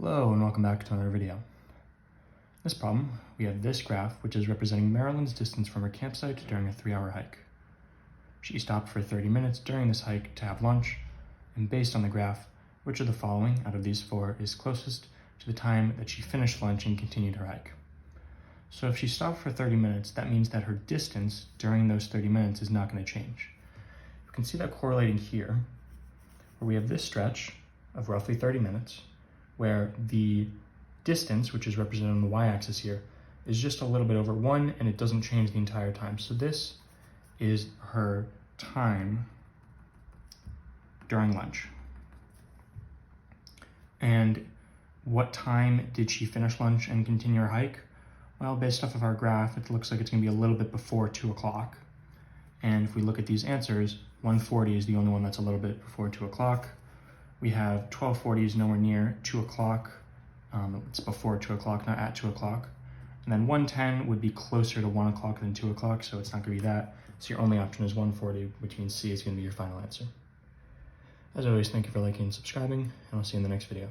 Hello and welcome back to another video. In this problem, we have this graph, which is representing Marilyn's distance from her campsite during a 3-hour hike. She stopped for 30 minutes during this hike to have lunch, and based on the graph, which of the following out of these four is closest to the time that she finished lunch and continued her hike? So if she stopped for 30 minutes, that means that her distance during those 30 minutes is not going to change. You can see that correlating here, where we have this stretch of roughly 30 minutes, where the distance, which is represented on the y-axis here, is just a little bit over 1, and it doesn't change the entire time. So this is her time during lunch. And what time did she finish lunch and continue her hike? Well, based off of our graph, it looks like it's going to be a little bit before 2 o'clock. And if we look at these answers, 1:40 is the only one that's a little bit before 2 o'clock. We have 12:40 is nowhere near 2 o'clock. It's before 2 o'clock, not at 2 o'clock. And then 1:10 would be closer to 1 o'clock than 2 o'clock, so it's not going to be that. So your only option is 1:40, which means C is going to be your final answer. As always, thank you for liking and subscribing, and I'll see you in the next video.